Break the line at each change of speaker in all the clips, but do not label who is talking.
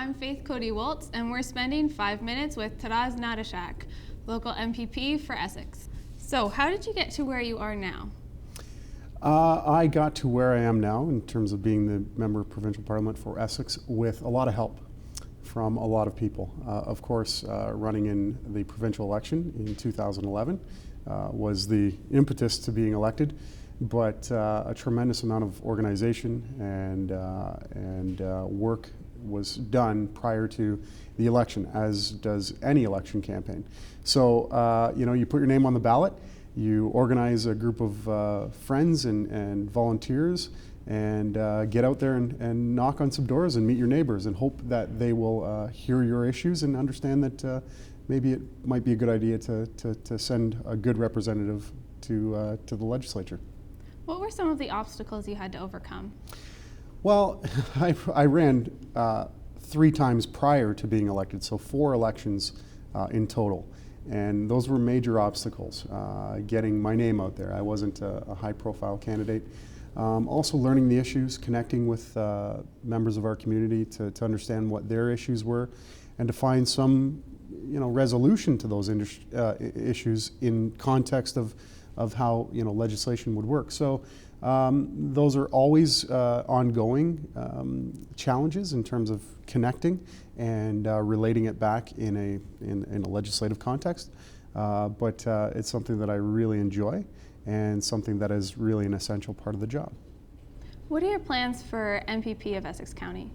I'm Faith Codee Woltz, and we're spending 5 minutes with Taras Natyshak, local MPP for Essex. So, how did you get to where you are now?
I got to where I am now in terms of being the member of provincial parliament for Essex with a lot of help from a lot of people. Of course, running in the provincial election in 2011 was the impetus to being elected, but a tremendous amount of organization and work was done prior to the election, as does any election campaign. So, you put your name on the ballot, you organize a group of friends and volunteers, and get out there and knock on some doors and meet your neighbors and hope that they will hear your issues and understand that maybe it might be a good idea to send a good representative to the legislature.
What were some of the obstacles you had to overcome?
Well, I ran 3 times prior to being elected, so 4 elections in total. And those were major obstacles, getting my name out there. I wasn't a high-profile candidate. Also learning the issues, connecting with members of our community to understand what their issues were, and to find some resolution to those issues in context of how legislation would work. So those are always ongoing challenges in terms of connecting and relating it back in a legislative context. But it's something that I really enjoy and something that is really an essential part of the job.
What are your plans for MPP of Essex County?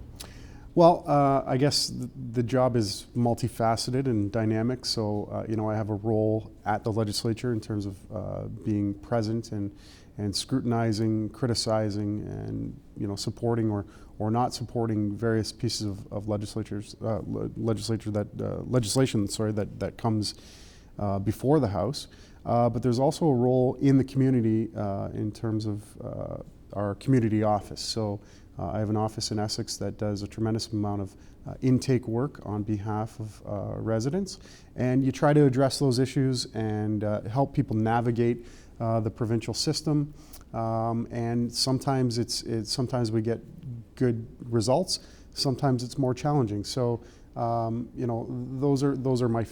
Well, I guess the job is multifaceted and dynamic, so I have a role at the legislature in terms of being present and scrutinizing, criticizing, and supporting or not supporting various pieces of legislation that comes before the House. But there's also a role in the community in terms of our community office. So I have an office in Essex that does a tremendous amount of intake work on behalf of residents, and you try to address those issues and help people navigate the provincial system. And sometimes sometimes we get good results. Sometimes it's more challenging. So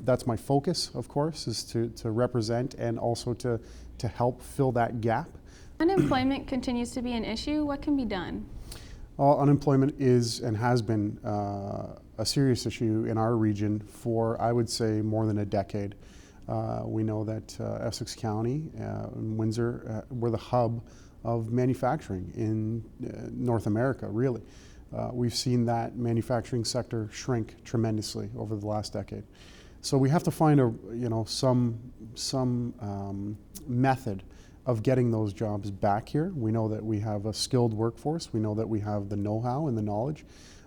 that's my focus, of course, is to represent and also to help fill that gap.
Unemployment continues to be an issue. What can be done?
Well, unemployment is and has been a serious issue in our region for, I would say, more than a decade. We know that Essex County and Windsor were the hub of manufacturing in North America, really. We've seen that manufacturing sector shrink tremendously over the last decade. So we have to find some method of getting those jobs back here. We know that we have a skilled workforce. We know that we have the know-how and the knowledge,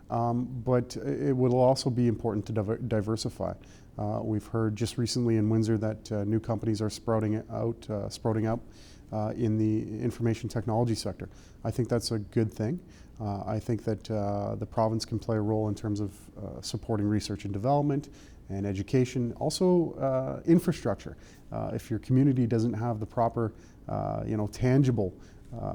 but it will also be important to diversify. We've heard just recently in Windsor that new companies are sprouting up in the information technology sector. I think that's a good thing. I think that the province can play a role in terms of supporting research and development and education, also infrastructure. If your community doesn't have the proper, tangible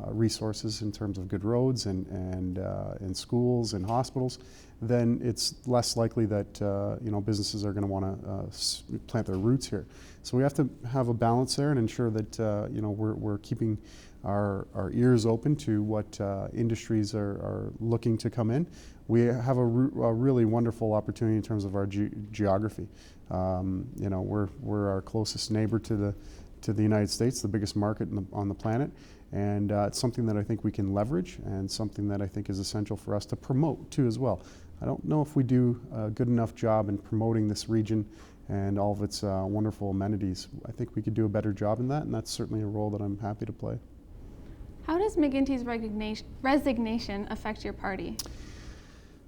resources in terms of good roads and schools and hospitals, then it's less likely that businesses are going to want to plant their roots here. So we have to have a balance there and ensure that we're keeping our ears open to what industries are looking to come in. We have a really wonderful opportunity in terms of our geography. We're our closest neighbor to the United States, the biggest market on the planet, and it's something that I think we can leverage and something that I think is essential for us to promote too as well. I don't know if we do a good enough job in promoting this region and all of its wonderful amenities. I think we could do a better job in that, and that's certainly a role that I'm happy to play.
How does McGinty's resignation affect your party?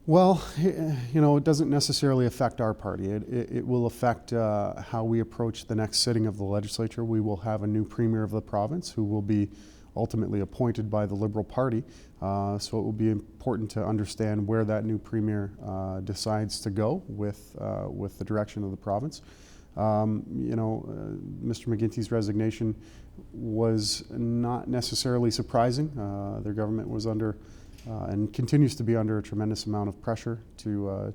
Well, it doesn't necessarily affect our party. It will affect how we approach the next sitting of the legislature. We will have a new premier of the province who will be ultimately appointed by the Liberal Party. So it will be important to understand where that new premier decides to go with the direction of the province. Mr. McGinty's resignation was not necessarily surprising. Their government was under and continues to be under a tremendous amount of pressure to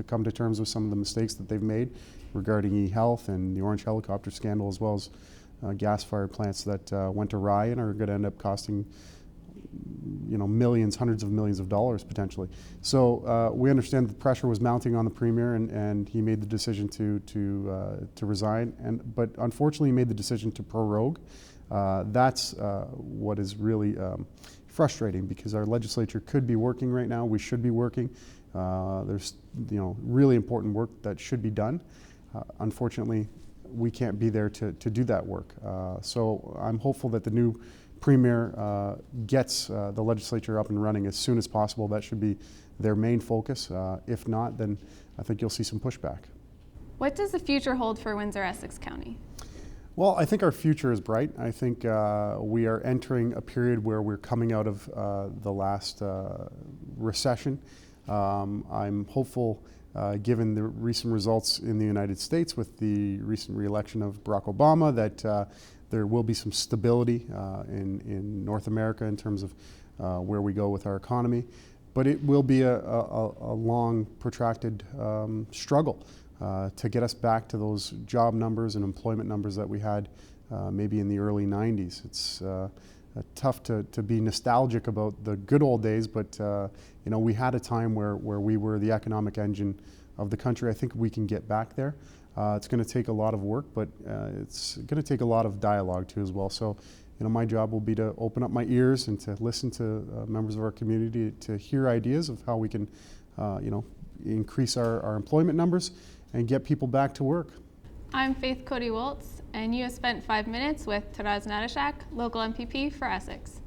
come to terms with some of the mistakes that they've made regarding e-health and the orange helicopter scandal, as well as gas-fired plants that went awry and are going to end up costing millions, hundreds of millions of dollars potentially. So we understand the pressure was mounting on the Premier, and he made the decision to resign. But unfortunately, he made the decision to prorogue. That's what is really frustrating, because our legislature could be working right now. We should be working. There's really important work that should be done. Unfortunately, we can't be there to do that work. So I'm hopeful that the new Premier gets the legislature up and running as soon as possible. That should be their main focus. If not, then I think you'll see some pushback.
What does the future hold for Windsor-Essex County?
Well, I think our future is bright. I think we are entering a period where we're coming out of the last recession. I'm hopeful, given the recent results in the United States with the recent re-election of Barack Obama, that there will be some stability in North America in terms of where we go with our economy. But it will be a long, protracted struggle to get us back to those job numbers and employment numbers that we had maybe in the early 90s. It's tough to be nostalgic about the good old days, but we had a time where we were the economic engine of the country. I think we can get back there. It's going to take a lot of work, but it's going to take a lot of dialogue too as well. So, my job will be to open up my ears and to listen to members of our community, to hear ideas of how we can, increase our employment numbers and get people back to work.
I'm Codee Woltz, and you have spent 5 minutes with Taras Natyshak, local MPP for Essex.